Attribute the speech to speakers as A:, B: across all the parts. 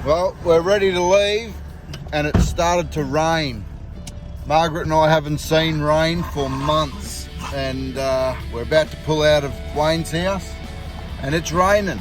A: Well, we're ready to leave and it started to rain. Margaret and I haven't seen rain for months and we're about to pull out of Wayne's house and it's raining.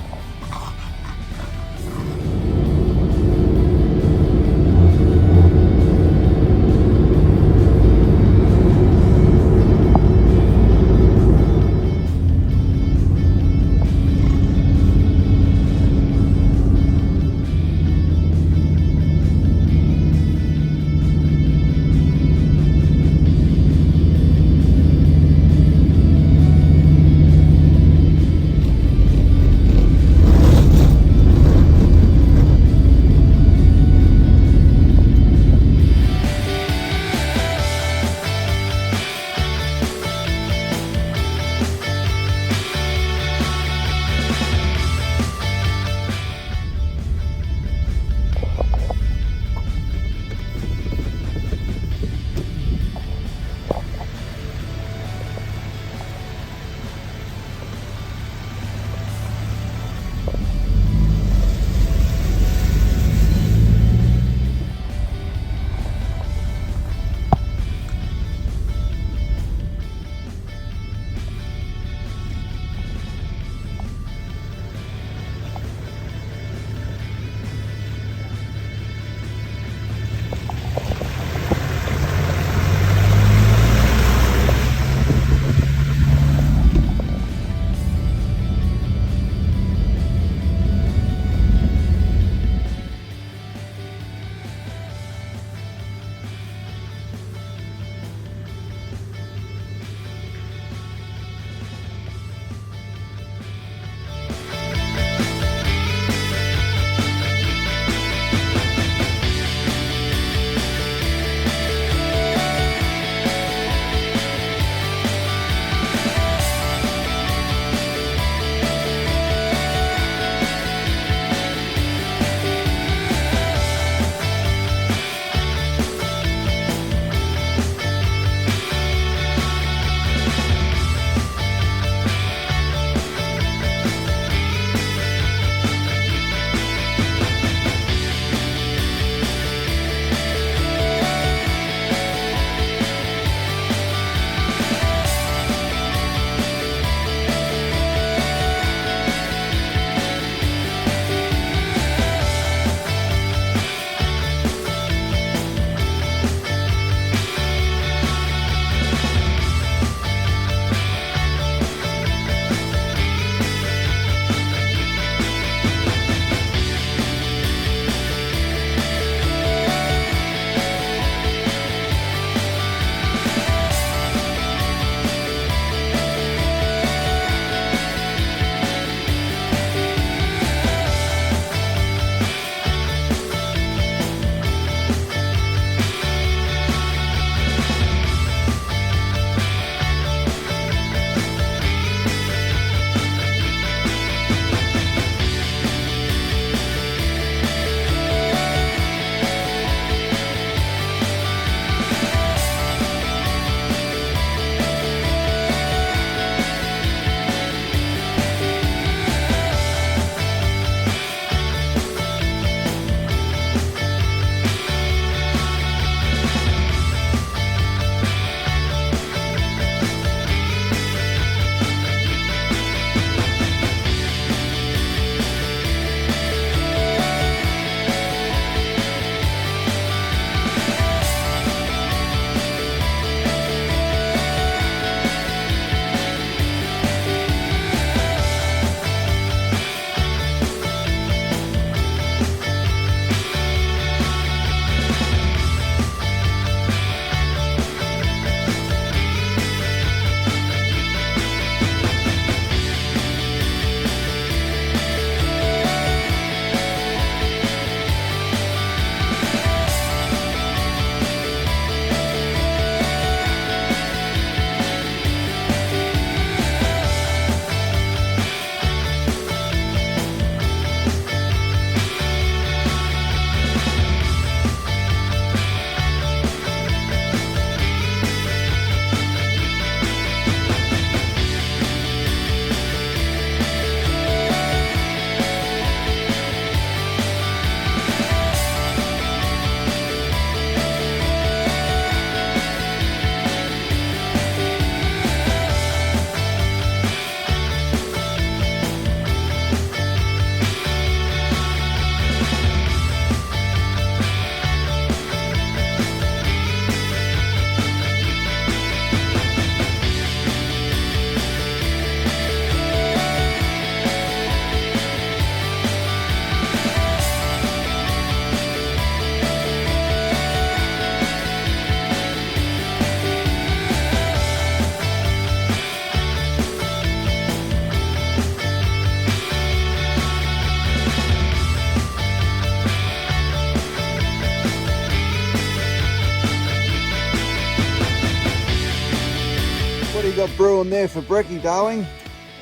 A: got brewing there for brekkie, darling?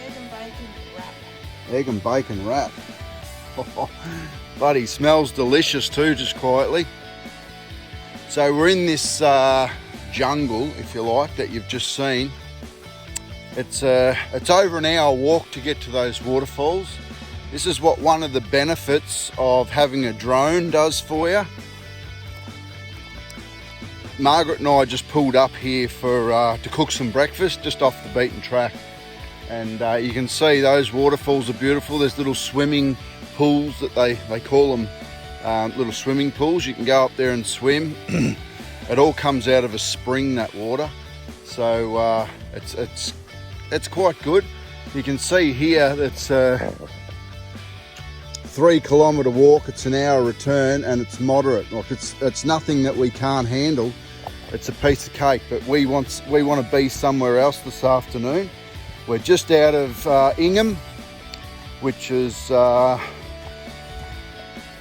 B: Egg and bacon wrap.
A: Egg and bacon wrap. Buddy, smells delicious too, just quietly. So we're in this jungle, if you like, that you've just seen. It's over an hour walk to get to those waterfalls. This is what one of the benefits of having a drone does for you. Margaret and I just pulled up here for to cook some breakfast just off the beaten track, and you can see those waterfalls are beautiful. There's little swimming pools that they call them, little swimming pools. You can go up there and swim. It all comes out of a spring, that water, so it's quite good. You can see here that's 3 kilometre walk. It's an hour return, and it's moderate. Like it's nothing that we can't handle. It's a piece of cake, but we want to be somewhere else this afternoon. We're just out of Ingham, which is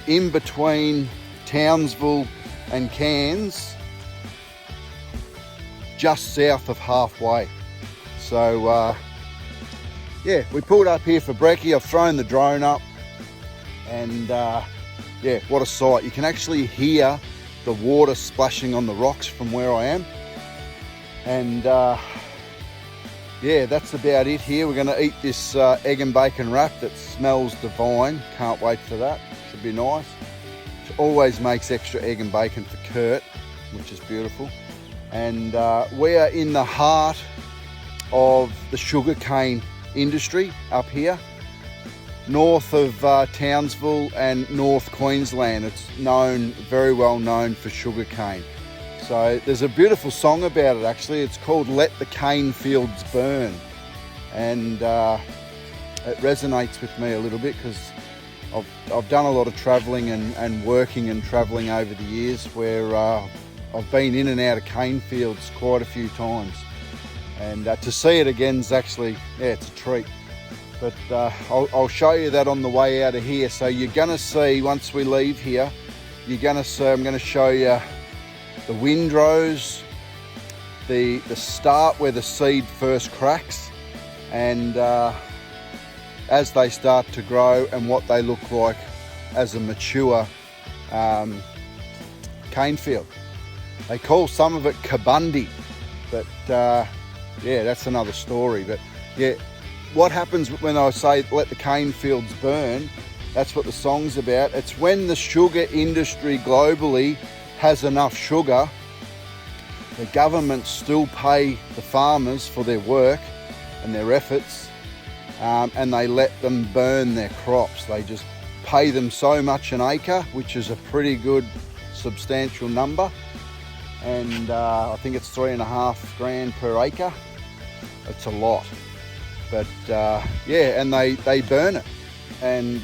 A: in between Townsville and Cairns, just south of halfway. So yeah, we pulled up here for brekkie. I've thrown the drone up, and yeah, what a sight. You can actually hear the water splashing on the rocks from where I am, and yeah, that's about it here. We're going to eat this egg and bacon wrap that smells divine. Can't wait for that. Should be nice. She always makes extra egg and bacon for Kurt, which is beautiful. And we are in the heart of the sugarcane industry up here, north of Townsville and North Queensland. It's very well known for sugarcane. So there's a beautiful song about it actually. It's called Let the Cane Fields Burn, and it resonates with me a little bit because I've done a lot of travelling and working and travelling over the years, where I've been in and out of cane fields quite a few times, and to see it again is actually, yeah, it's a treat. But I'll show you that on the way out of here. So you're gonna see, once we leave here, you're gonna see, I'm gonna show you the windrows, the start where the seed first cracks, and as they start to grow, and what they look like as a mature cane field. They call some of it kabundi, but yeah, that's another story. But yeah, what happens when I say let the cane fields burn, that's what the song's about. It's when the sugar industry globally has enough sugar, the government still pay the farmers for their work and their efforts, and they let them burn their crops. They just pay them so much an acre, which is a pretty good substantial number, and I think it's $3.5 per acre. It's a lot. But yeah, and they burn it, and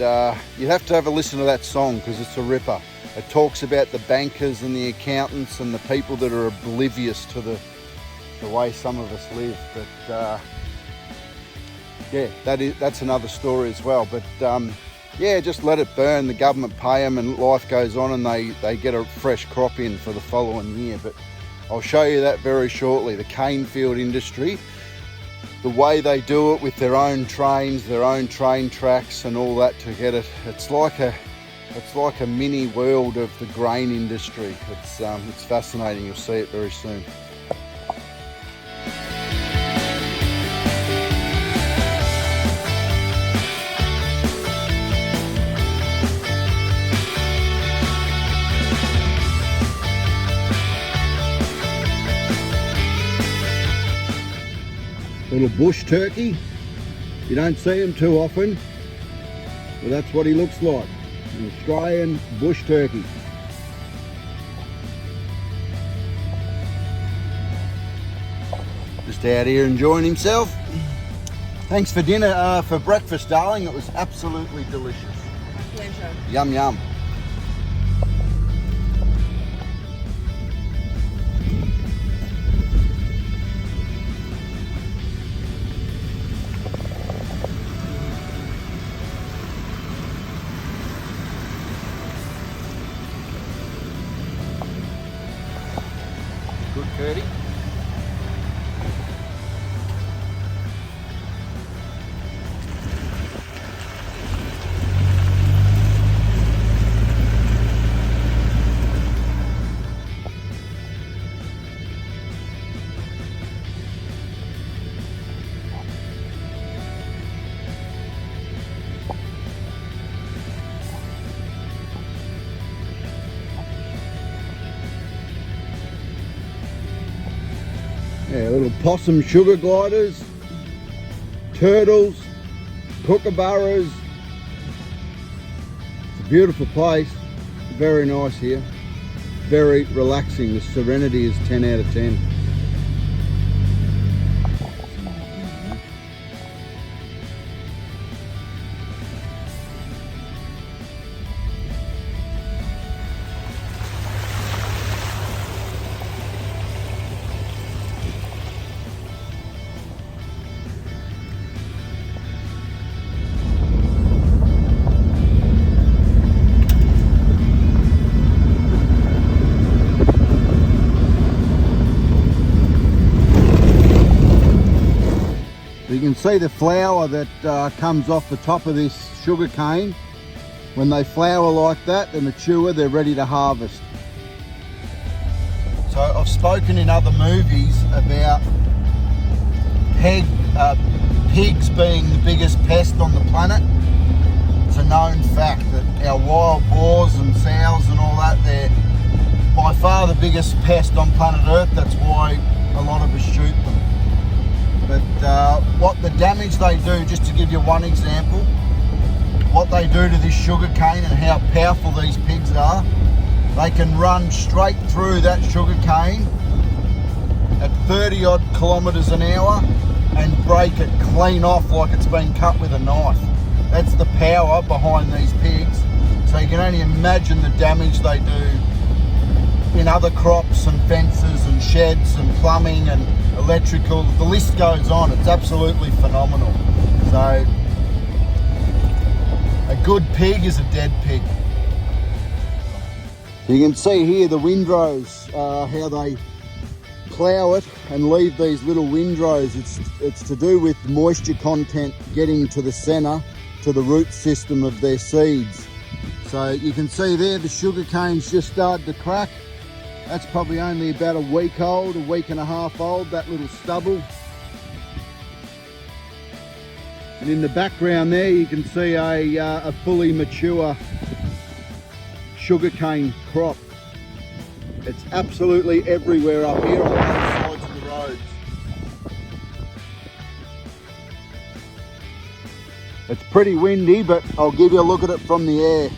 A: you have to have a listen to that song because it's a ripper. It talks about the bankers and the accountants and the people that are oblivious to the way some of us live. But yeah, that's another story as well. But yeah, just let it burn. The government pay them, and life goes on, and they get a fresh crop in for the following year. But I'll show you that very shortly. The cane field industry, the way they do it with their own trains, their own train tracks and all that to get it. It's like a mini world of the grain industry. It's fascinating. You'll see it very soon. Little bush turkey. You don't see him too often, but that's what he looks like. An Australian bush turkey. Just out here enjoying himself. Thanks for dinner, for breakfast, darling. It was absolutely delicious.
B: Pleasure.
A: Yum, yum. Good, Curdy. little possum sugar gliders, turtles, kookaburras. It's a beautiful place, very nice here, very relaxing. The serenity is 10 out of 10. You can see the flour that comes off the top of this sugar cane. When they flower like that, they're mature, they're ready to harvest. So I've spoken in other movies about pigs being the biggest pest on the planet. It's a known fact that our wild boars and sows and all that, they're by far the biggest pest on planet Earth. That's why a lot of us shoot them. But what the damage they do, just to give you one example, what they do to this sugar cane and how powerful these pigs are, they can run straight through that sugar cane at 30 odd kilometres an hour and break it clean off like it's been cut with a knife. That's the power behind these pigs. So you can only imagine the damage they do in other crops and fences and sheds and plumbing and electrical. The list goes on. It's absolutely phenomenal. So a good pig is a dead pig. You can see here the windrows, how they plough it and leave these little windrows. It's to do with moisture content getting to the centre, to the root system of their seeds. So you can see there the sugar cane's just started to crack. That's probably only about a week old, a week and a half old, that little stubble. And in the background there you can see a fully mature sugarcane crop. It's absolutely everywhere up here on both sides of the roads. It's pretty windy, but I'll give you a look at it from the air.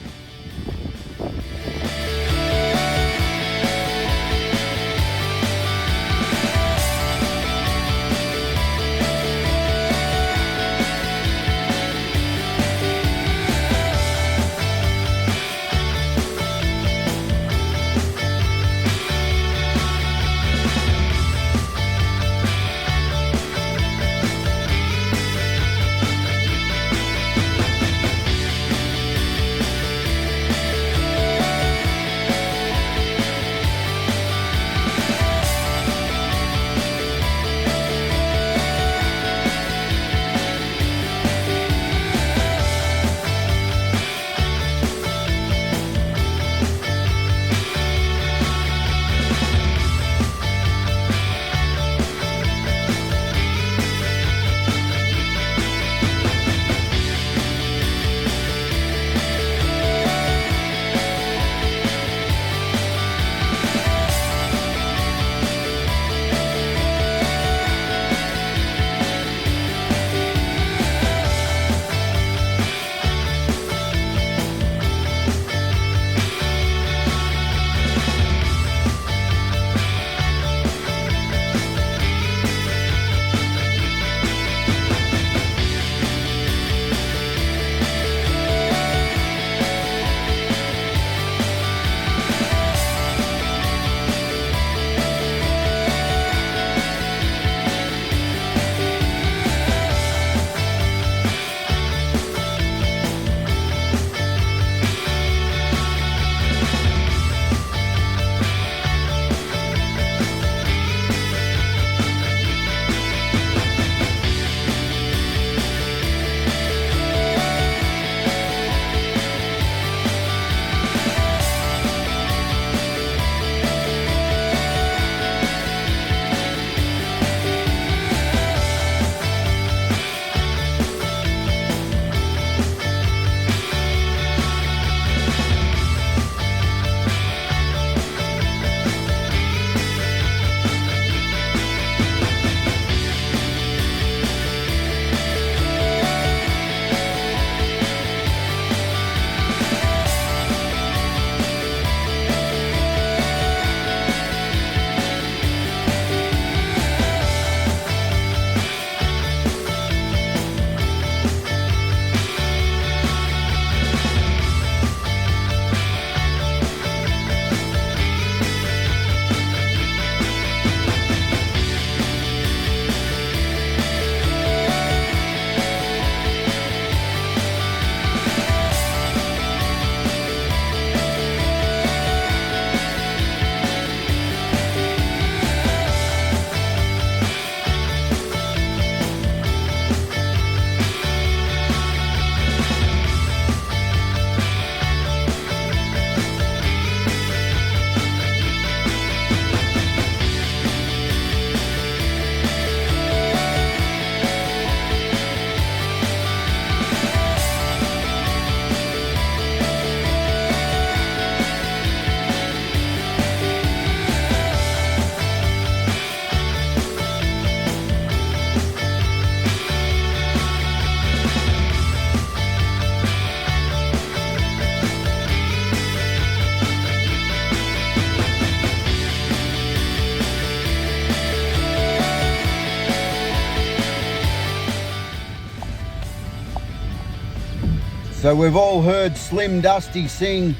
A: So we've all heard Slim Dusty sing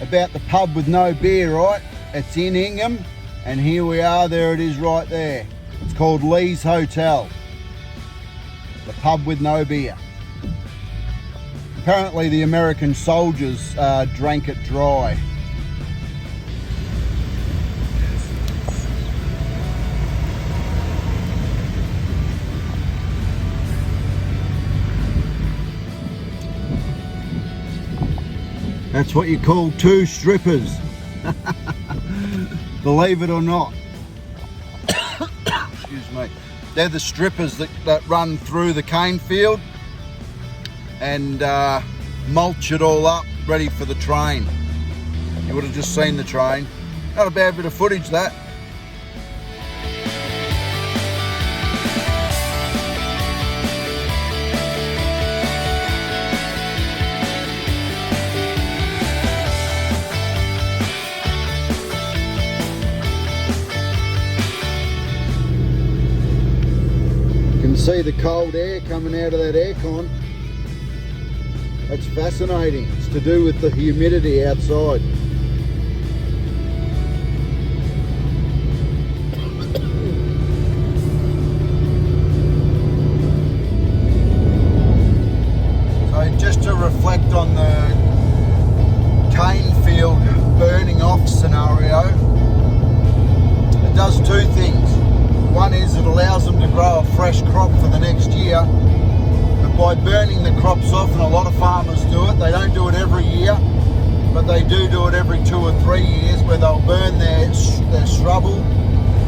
A: about the pub with no beer, right? It's in Ingham, and here we are, there it is right there. It's called Lee's Hotel, the pub with no beer. Apparently the American soldiers drank it dry. That's what you call two strippers. Believe it or not. Excuse me. They're the strippers that run through the cane field and mulch it all up, ready for the train. You would have just seen the train. Not a bad bit of footage, that. See the cold air coming out of that aircon. That's fascinating. It's to do with the humidity outside. So just to reflect on the cane field burning off scenario, it does two things. One is it allows them to grow a fresh crop for the next year, but by burning the crops off, and a lot of farmers do it, they don't do it every year, but they do it every 2 or 3 years, where they'll burn their stubble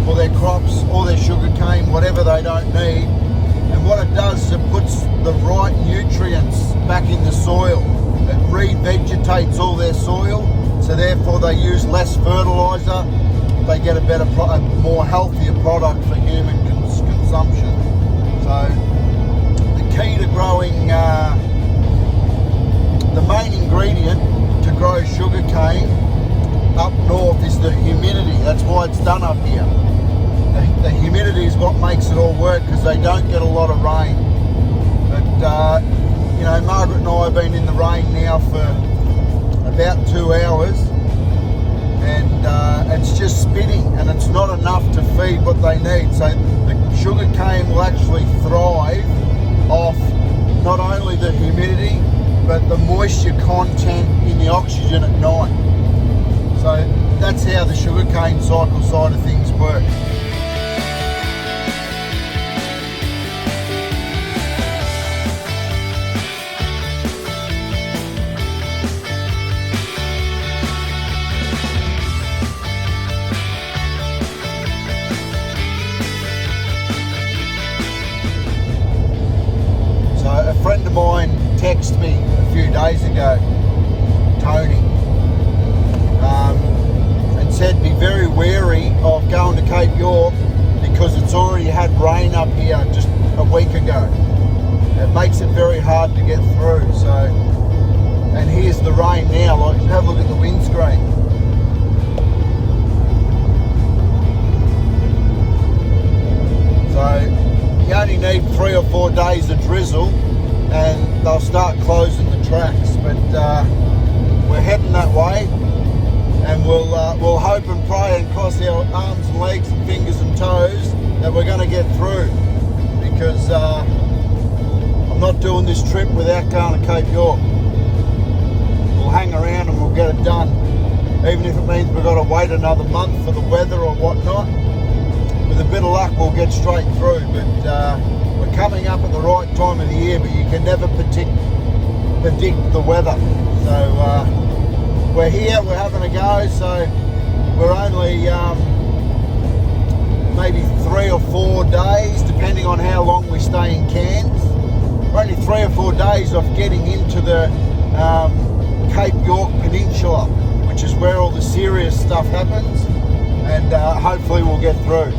A: or their crops or their sugar cane, whatever they don't need. And what it does is it puts the right nutrients back in the soil. It revegetates all their soil, so therefore they use less fertiliser. They get a better, more healthier product for human consumption. So the key to growing, the main ingredient to grow sugar cane up north is the humidity. That's why it's done up here. The humidity is what makes it all work, because they don't get a lot of rain. But you know, Margaret and I have been in the rain now for about 2 hours. And it's just spinning, and it's not enough to feed what they need. So the sugar cane will actually thrive off not only the humidity, but the moisture content in the oxygen at night. So that's how the sugar cane cycle side of things work. A friend of mine texted me a few days ago, Tony, and said be very wary of going to Cape York because it's already had rain up here just a week ago. It makes it very hard to get through. So, and here's the rain now. Like, have a look at the windscreen. So you only need 3 or 4 days of drizzle and they'll start closing the tracks, but we're heading that way, and we'll hope and pray and cross our arms and legs and fingers and toes that we're going to get through, because I'm not doing this trip without going to Cape York. We'll hang around and we'll get it done, even if it means we've got to wait another month for the weather or whatnot. With a bit of luck we'll get straight through, but we're coming up at the right time of the year, but you can never predict the weather. So we're here, we're having a go, so we're only maybe 3 or 4 days, depending on how long we stay in Cairns. We're only 3 or 4 days off getting into the Cape York Peninsula, which is where all the serious stuff happens, and hopefully we'll get through.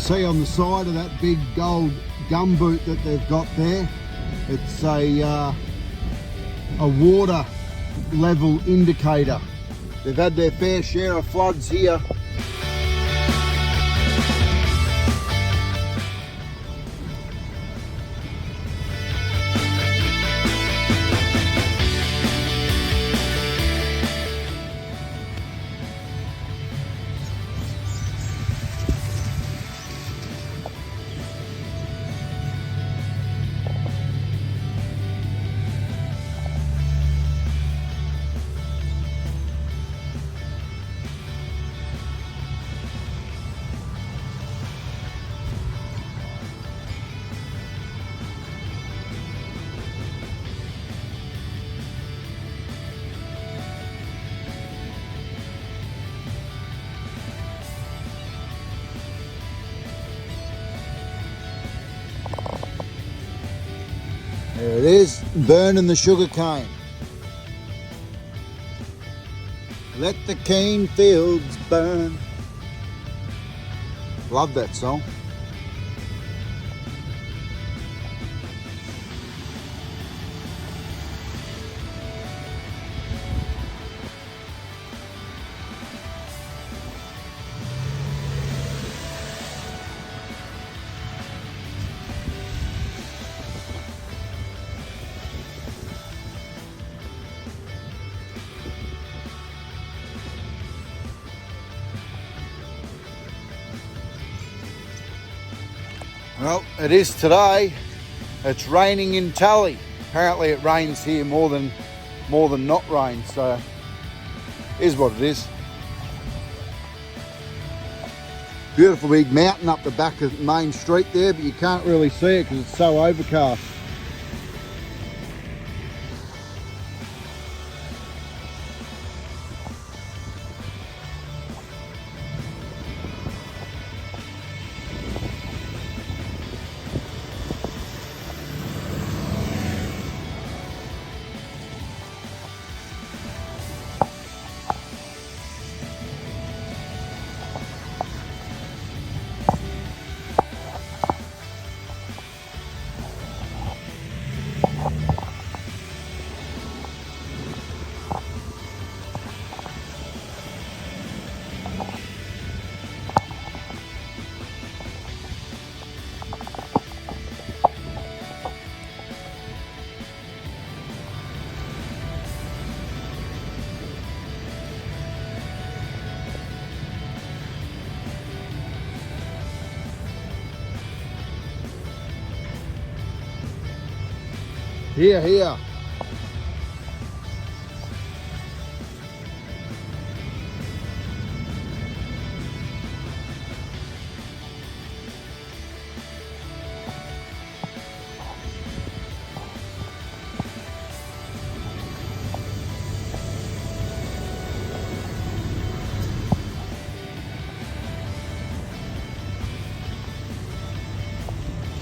A: see on the side of that big gold gumboot that they've got there, it's a water level indicator. They've had their fair share of floods here. There it is, burning the sugar cane. Let the cane fields burn. Love that song. Well, it is today. It's raining in Tully. Apparently it rains here more than not rain, so is what it is. Beautiful big mountain up the back of Main Street there, but you can't really see it because it's so overcast. Here, here.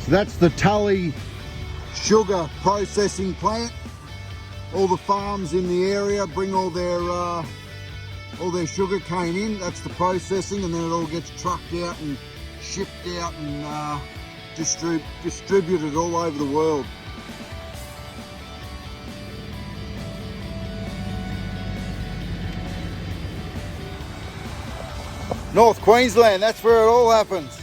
A: So that's the Tully sugar processing plant. All the farms in the area bring all their sugar cane in. That's the processing, and then it all gets trucked out and shipped out and distributed all over the world. North Queensland, that's where it all happens.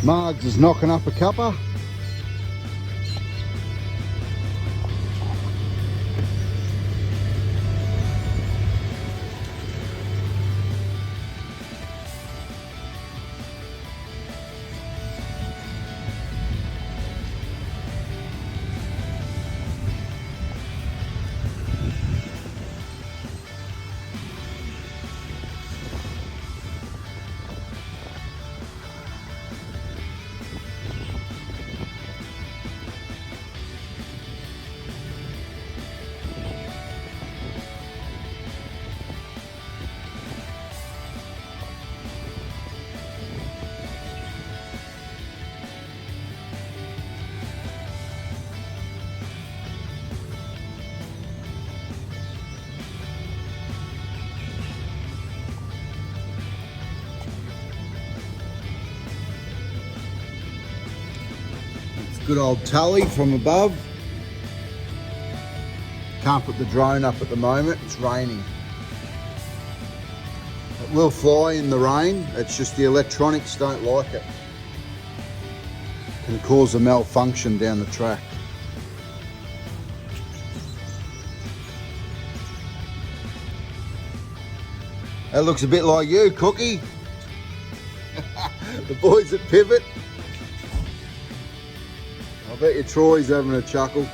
A: Margs is knocking up a cuppa. Good old Tully from above. Can't put the drone up at the moment, it's raining. It will fly in the rain, it's just the electronics don't like it. Can cause a malfunction down the track. That looks a bit like you, Cookie. The boys at Pivot. I bet you Troy's having a chuckle.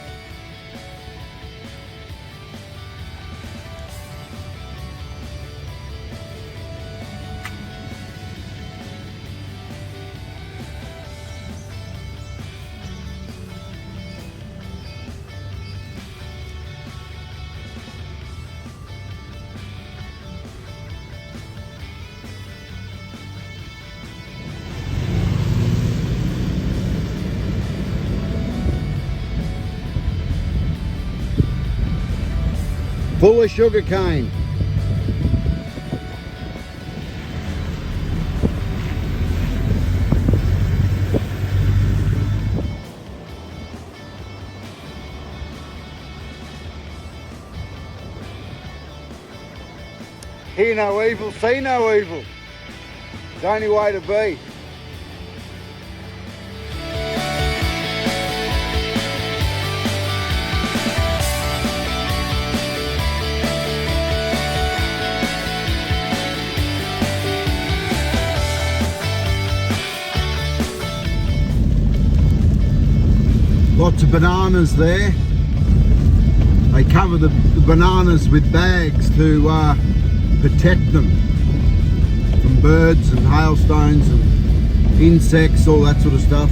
A: Full of sugar cane. Hear no evil, see no evil. It's the only way to be. Lots of bananas there. They cover the bananas with bags to protect them from birds and hailstones and insects, all that sort of stuff.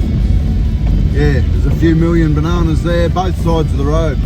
A: Yeah, there's a few million bananas there, both sides of the road.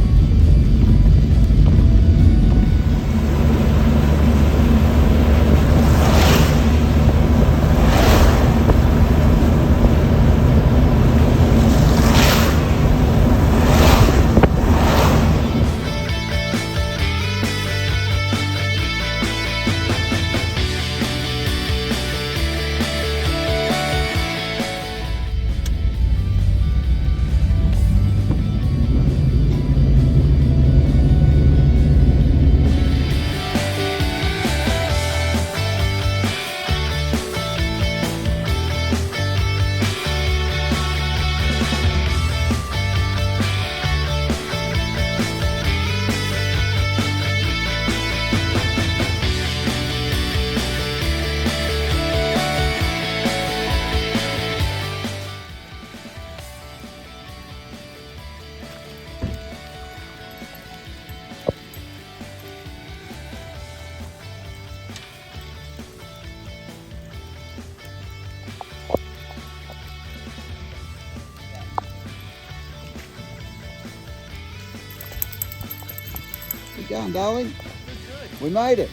A: How you going, darling? Good. We made it.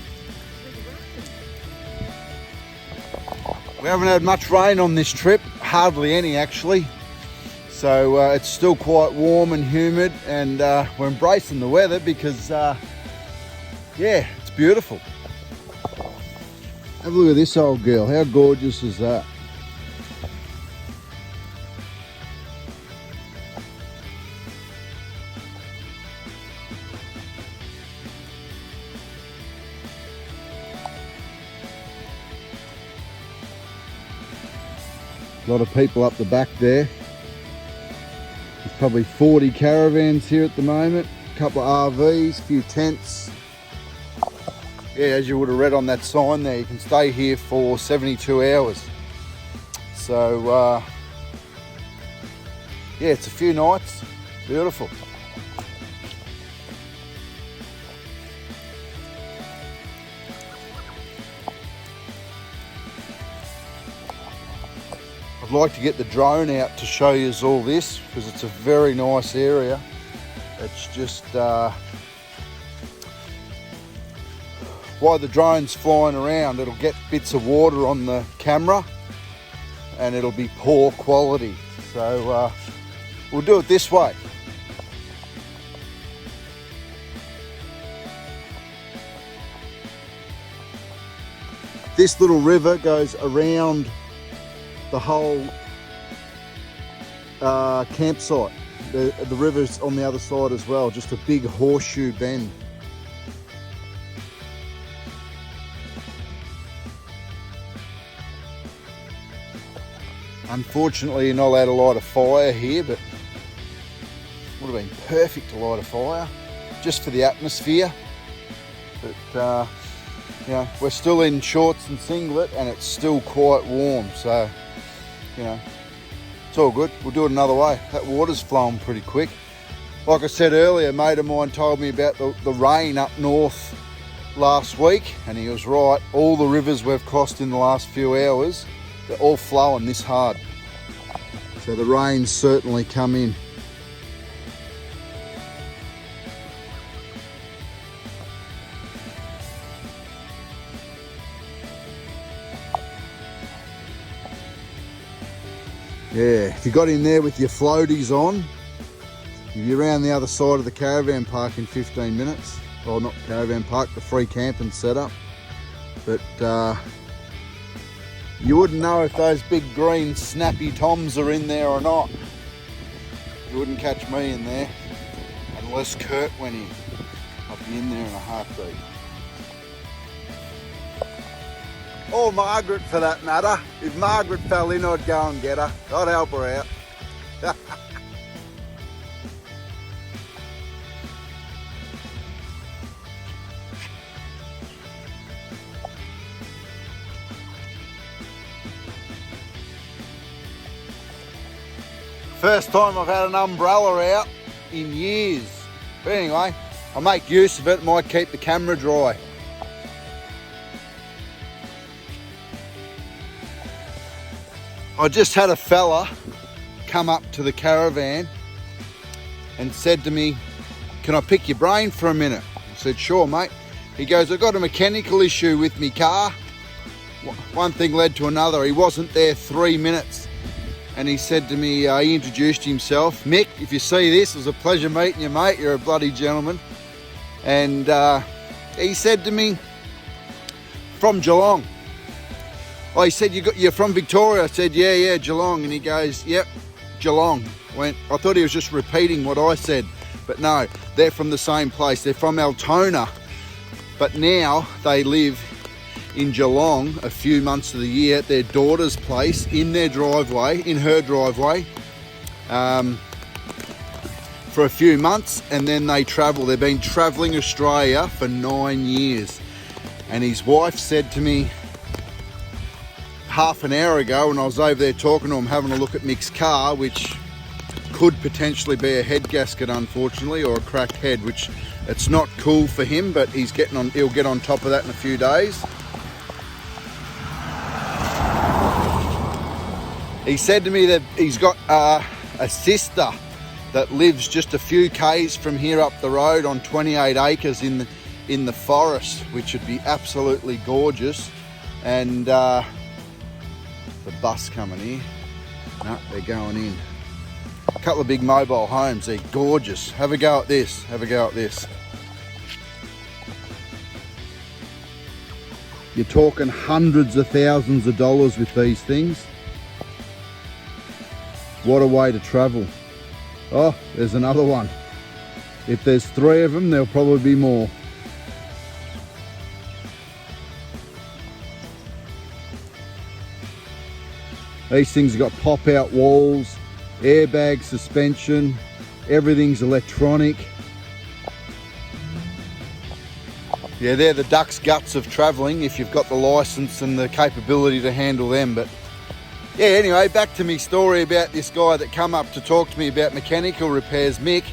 A: We haven't had much rain on this trip, hardly any actually. So it's still quite warm and humid, and we're embracing the weather because, yeah, it's beautiful. Have a look at this old girl. How gorgeous is that? A lot of people up the back there. There's probably 40 caravans here at the moment. A couple of RVs, a few tents. Yeah, as you would have read on that sign there, you can stay here for 72 hours. So, yeah, it's a few nights. Beautiful. I'd like to get the drone out to show you all this because it's a very nice area. It's just while the drone's flying around, it'll get bits of water on the camera and it'll be poor quality. So we'll do it this way. This little river goes around the whole campsite. The river's on the other side as well, just a big horseshoe bend. Unfortunately, you're not allowed to light a fire here, but would have been perfect to light a fire, just for the atmosphere. But you know, we're still in shorts and singlet, and it's still quite warm, so you know, it's all good. We'll do it another way. That water's flowing pretty quick. Like I said earlier, a mate of mine told me about the rain up north last week, and he was right. All the rivers we've crossed in the last few hours, they're all flowing this hard. So the rain's certainly come in. Yeah, if you got in there with your floaties on, you'll be around the other side of the caravan park in 15 minutes. Well, not caravan park, the free camping setup. But you wouldn't know if those big green snappy toms are in there or not. You wouldn't catch me in there unless Kurt went in. I'd be in there in a heartbeat. Or Margaret for that matter. If Margaret fell in, I'd go and get her. I'd help her out. First time I've had an umbrella out in years. But anyway, I make use of it, might keep the camera dry. I just had a fella come up to the caravan and said to me, "Can I pick your brain for a minute?" I said, "Sure, mate." He goes, "I've got a mechanical issue with me car." One thing led to another. He wasn't there 3 minutes. And he said to me, he introduced himself. "Mick, if you see this, it was a pleasure meeting you, mate. You're a bloody gentleman." And he said to me, "From Geelong." Oh, he said, "You're from Victoria?" I said, yeah, Geelong. And he goes, "Yep, Geelong." I thought he was just repeating what I said, but no, they're from the same place. They're from Altona, but now they live in Geelong a few months of the year at their daughter's place, in her driveway, for a few months, and then they travel. They've been travelling Australia for 9 years. And his wife said to me half an hour ago, when I was over there talking to him, having a look at Mick's car, which could potentially be a head gasket, unfortunately, or a cracked head, which it's not cool for him, but he'll get on top of that in a few days. He said to me that he's got a sister that lives just a few k's from here up the road on 28 acres in the forest, which would be absolutely gorgeous. And the bus coming here. No, they're going in. A couple of big mobile homes. They're gorgeous. Have a go at this. Have a go at this. You're talking hundreds of thousands of dollars with these things. What a way to travel. Oh, there's another one. If there's 3 of them, there'll probably be more. These things have got pop-out walls, airbag suspension, everything's electronic. Yeah, they're the duck's guts of travelling if you've got the licence and the capability to handle them. But yeah, anyway, back to me story about this guy that come up to talk to me about mechanical repairs, Mick.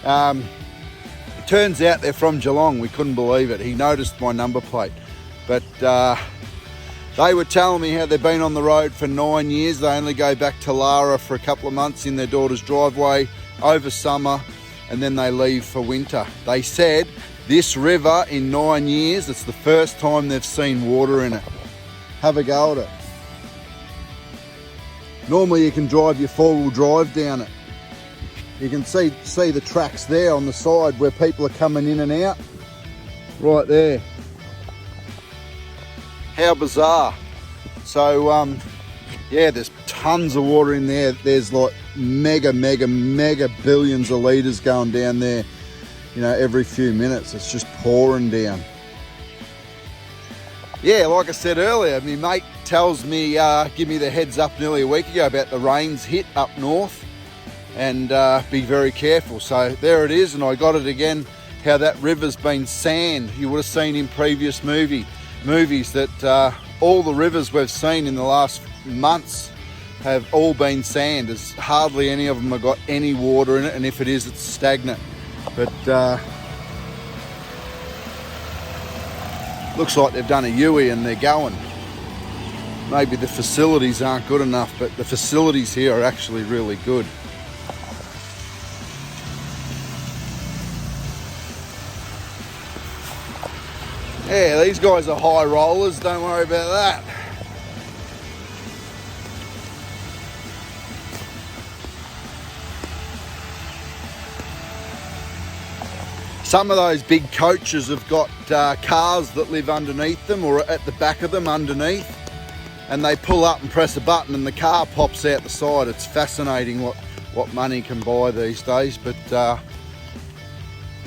A: It turns out they're from Geelong. We couldn't believe it. He noticed my number plate. But they were telling me how they've been on the road for 9 years. They only go back to Lara for a couple of months in their daughter's driveway over summer, and then they leave for winter. They said this river in 9 years, it's the first time they've seen water in it. Have a go at it. Normally you can drive your 4-wheel drive down it. You can see the tracks there on the side where people are coming in and out. Right there. How bizarre. So yeah, there's tons of water in there. There's like mega billions of litres going down there, you know, every few minutes. It's just pouring down. Yeah, like I said earlier, my mate tells me, give me the heads up nearly a week ago about the rains hit up north, and be very careful. So there it is, and I got it again, how that river's been sand. You would have seen in previous movies that all the rivers we've seen in the last months have all been sand. There's hardly any of them have got any water in it, and if it is, it's stagnant. But looks like they've done a U-ey and they're going. Maybe the facilities aren't good enough, but the facilities here are actually really good. Yeah, these guys are high rollers, don't worry about that. Some of those big coaches have got cars that live underneath them or at the back of them underneath, and they pull up and press a button and the car pops out the side. It's fascinating what money can buy these days. But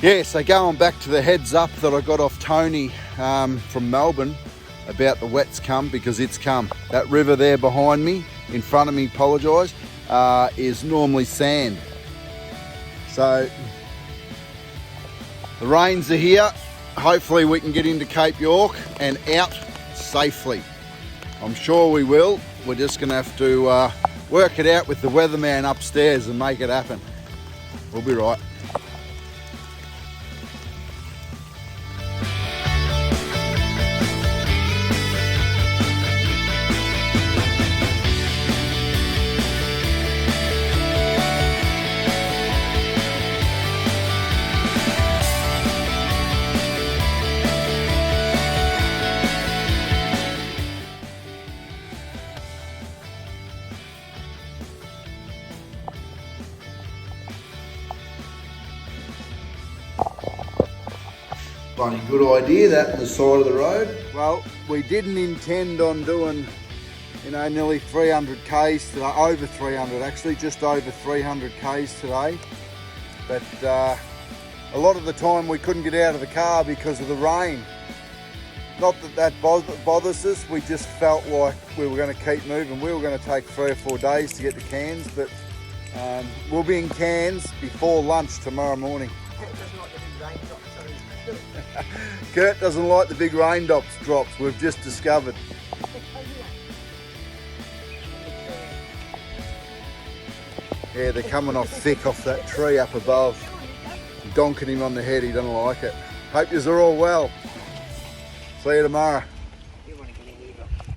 A: yeah, so going back to the heads up that I got off Tony from Melbourne about the wet's come, because it's come. That river there behind me, in front of me, apologise, is normally sand. So the rains are here. Hopefully we can get into Cape York and out safely. I'm sure we will. We're just going to have to work it out with the weatherman upstairs and make it happen. We'll be right. Funny good idea, that on the side of the road. Well, we didn't intend on doing, you know, nearly 300 k's today, over 300 actually, just over 300 k's today. But a lot of the time we couldn't get out of the car because of the rain. Not that bothers us, we just felt like we were going to keep moving. We were going to take 3 or 4 days to get to Cairns, but we'll be in Cairns before lunch tomorrow morning. Kurt doesn't like the big raindrops, we've just discovered. Yeah, they're coming off thick off that tree up above. Donking him on the head, he doesn't like it. Hope yous are all well. See you tomorrow.